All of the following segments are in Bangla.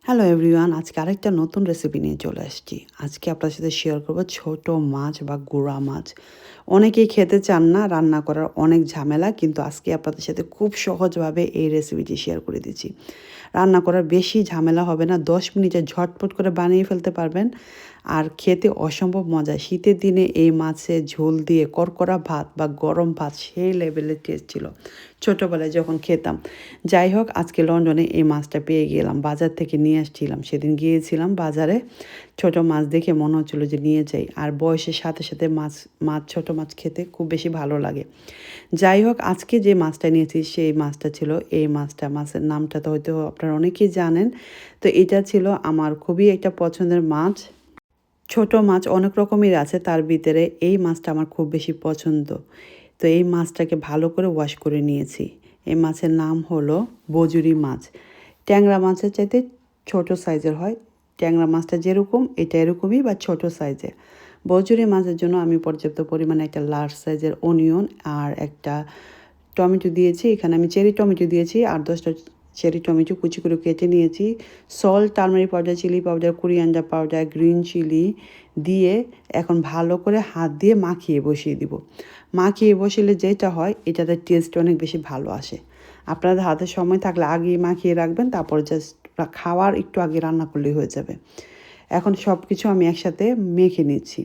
হ্যালো এভরিওয়ান, আজকে আরেকটা নতুন রেসিপি নিয়ে চলে আসছি। আজকে আপনার সাথে শেয়ার করব ছোট মাছ বা গুঁড়া মাছ। অনেকেই খেতে চান না, রান্না করার অনেক ঝামেলা, কিন্তু আজকে আপনাদের সাথে খুব সহজভাবে এই রেসিপিটি শেয়ার করে দিচ্ছি। রান্না করার বেশি ঝামেলা হবে না, 10 মিনিটে ঝটপট করে বানিয়ে ফেলতে পারবেন। আর খেতে অসম্ভব মজা। শীতের দিনে এই মাছের ঝোল দিয়ে কড়কড়া ভাত বা গরম ভাত সেই লেভেলের টেস্ট ছিল ছোটোবেলায় যখন খেতাম। যাই হোক, আজকে লন্ডনে এই মাছটা পেয়ে গেলাম, বাজার থেকে নিয়ে আসছিলাম। সেদিন গিয়েছিলাম বাজারে, ছোট মাছ দেখে মনে হচ্ছিলো যে নিয়ে যাই। আর বয়সের সাথে সাথে ছোট মাছ খেতে খুব বেশি ভালো লাগে। যাই হোক, আজকে যে মাছটা নিয়েছি সেই মাছটা ছিল এই মাছের নামটা তো হয়তো আপনারা অনেকেই জানেন। তো এটা ছিল আমার খুবই একটা পছন্দের মাছ। ছোট মাছ অনেক রকমের আছে, তার ভিতরে এই মাছটা আমার খুব বেশি পছন্দ। তো এই মাছটাকে ভালো করে ওয়াশ করে নিয়েছি। এই মাছের নাম হলো বজুরি মাছ। ট্যাংরা মাছের চাইতে ছোট সাইজের হয়। ট্যাংরা মাছটা যেরকম এটা এরকমই বা ছোট সাইজের। বজুরি মাছের জন্য আমি পর্যাপ্ত পরিমাণে একটা লার্জ সাইজের অনিয়ন আর একটা টমেটো দিয়েছি। এখানে আমি চেরি টমেটো দিয়েছি, 8-10টা চেরি টমেটো কুচি করে কেটে নিয়েছি। Salt, turmeric powder, chilli powder, coriander powder, green chilli দিয়ে এখন ভালো করে হাত দিয়ে মাখিয়ে বসিয়ে দিব। মাখিয়ে বসিলে যেটা হয়, এটাতে টেস্ট অনেক বেশি ভালো আসে। আপনাদের হাতে সময় থাকলে আগেই মাখিয়ে রাখবেন, তারপর জাস্ট খাওয়ার একটু আগে রান্না করলেই হয়ে যাবে। এখন সব কিছু আমি একসাথে মেখে নিচ্ছি।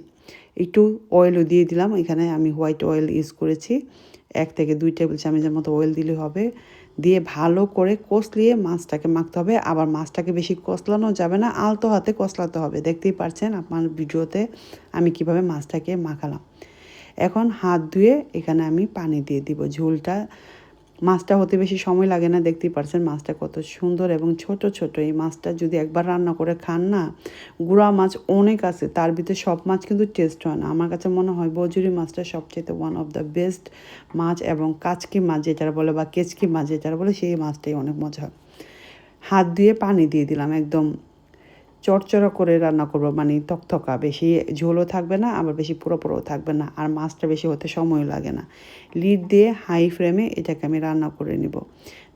একটু অয়েলও দিয়ে দিলাম। এখানে আমি হোয়াইট অয়েল ইউজ করেছি। 1 থেকে 2 টেবিল চামচের মতো অয়েল দিলে হবে। দিয়ে ভালো করে কষলিয়ে মাছটাকে মাখতে হবে। আবার মাছটাকে বেশি কষলানো যাবে না, আলতো হাতে কষলাতে হবে। দেখতেই পাচ্ছেন আপনার ভিডিওতে আমি কিভাবে মাছটাকে মাখালাম। এখন হাত ধুয়ে এখানে আমি পানি দিয়ে দিব। ঝোলটা মাছটা হতে বেশি সময় লাগে না, দেখতেই পারছেন মাছটা কত সুন্দর এবং ছোট ছোট। এই মাছটা যদি একবার রান্না করে খান না, গুঁড়া মাছ অনেক আছে, তার ভিতরে সব মাছ কিন্তু টেস্ট হয় না। আমার কাছে মনে হয় বজুরি মাছটা সবচেয়ে ওয়ান অফ দ্য বেস্ট মাছ, এবং কাচকি মাছ যেটার বলে বা কেচকি মাছ যেটার বলে সেই মাছটাই অনেক মজা হয়। হাত ধুয়ে পানি দিয়ে দিলাম, একদম চড়চড়া করে রান্না করবো, মানে থকথকা, বেশি ঝোলও থাকবে না আবার বেশি পুরো পুরোও থাকবে না, আর মাছটা বেশি হতে সময় লাগে না। লিড দিয়ে হাই ফ্লেমে এটাকে আমি রান্না করে নিব।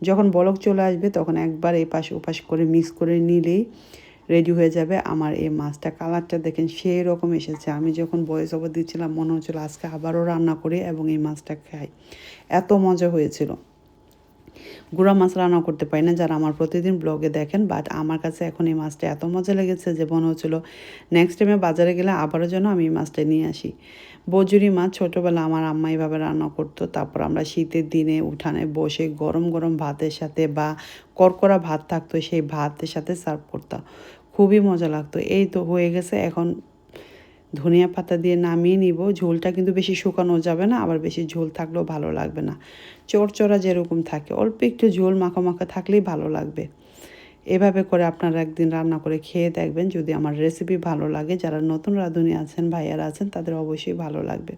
যখন বলক চলে আসবে তখন একবার এই পাশ ওপাশ করে মিক্স করে নিলেই রেডি হয়ে যাবে আমার এই মাছটা। কালারটা দেখেন সেই রকম এসেছে। আমি যখন ভয়েস ওভার দিচ্ছিলাম মনে হচ্ছিলো আজকে আবারও রান্না করি এবং এই মাছটা খাই, এত মজা হয়েছিল। গুঁড়া মাছ রান্না করতে পারি না যারা আমার প্রতিদিন ব্লগে দেখেন, বাট আমার কাছে এখন এই মাছটা এত মজা লেগেছে যে মনে হচ্ছিলো নেক্সট টাইমে বাজারে গেলে আবারও যেন আমি এই মাছটা নিয়ে আসি। বজুরি মাছ ছোটোবেলা আমার আম্মা এইভাবে রান্না করতো। তারপর আমরা শীতের দিনে উঠানে বসে গরম গরম ভাতের সাথে বা কড়কড়া ভাত থাকতো, সেই ভাতের সাথে সার্ভ করতাম, খুবই মজা লাগতো। এই তো হয়ে গেছে, এখন ধনিয়া পাতা দিয়ে নামিয়ে নিব। ঝোলটা কিন্তু বেশি শুকানো যাবে না, আবার বেশি ঝোল থাকলেও ভালো লাগবে না। চড়চড়া যেরকম থাকে অল্প একটু ঝোল মাখা মাখা থাকলেই ভালো লাগবে। এভাবে করে আপনারা একদিন রান্না করে খেয়ে দেখবেন, যদি আমার রেসিপি ভালো লাগে। যারা নতুন রাঁধুনি আছেন, ভাইয়ারা আছেন, তাদের অবশ্যই ভালো লাগবে।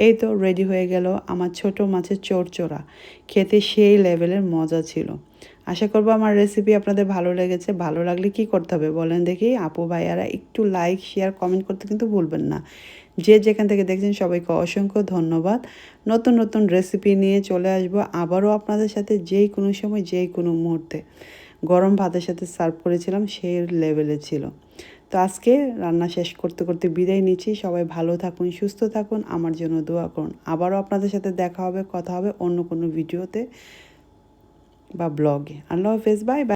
এই তো রেডি হয়ে গেল আমার ছোট মাছের চড়চড়া। খেতে সেই লেভেলের মজা ছিল। আশা করবো আমার রেসিপি আপনাদের ভালো লেগেছে। ভালো লাগলে কি করতে হবে বলেন দেখি? আপু ভাইয়ারা একটু লাইক, শেয়ার, কমেন্ট করতে কিন্তু ভুলবেন না। যে যেখান থেকে দেখছেন সবাইকে অসংখ্য ধন্যবাদ। নতুন নতুন রেসিপি নিয়ে চলে আসবো আবারও আপনাদের সাথে, যেই কোনো সময় যেই কোনো মুহূর্তে। গরম ভাতের সাথে সার্ভ করেছিলাম, সেই লেভেলে ছিল। তো আজকে রান্না শেষ করতে করতে বিদায় নিচ্ছি। সবাই ভালো থাকুন, সুস্থ থাকুন, আমার জন্য দোয়া করুন। আবারও আপনাদের সাথে দেখা হবে, কথা হবে অন্য কোনো ভিডিওতে বা ব্লগে। আল্লাহ হাফেজ, বাই বাই।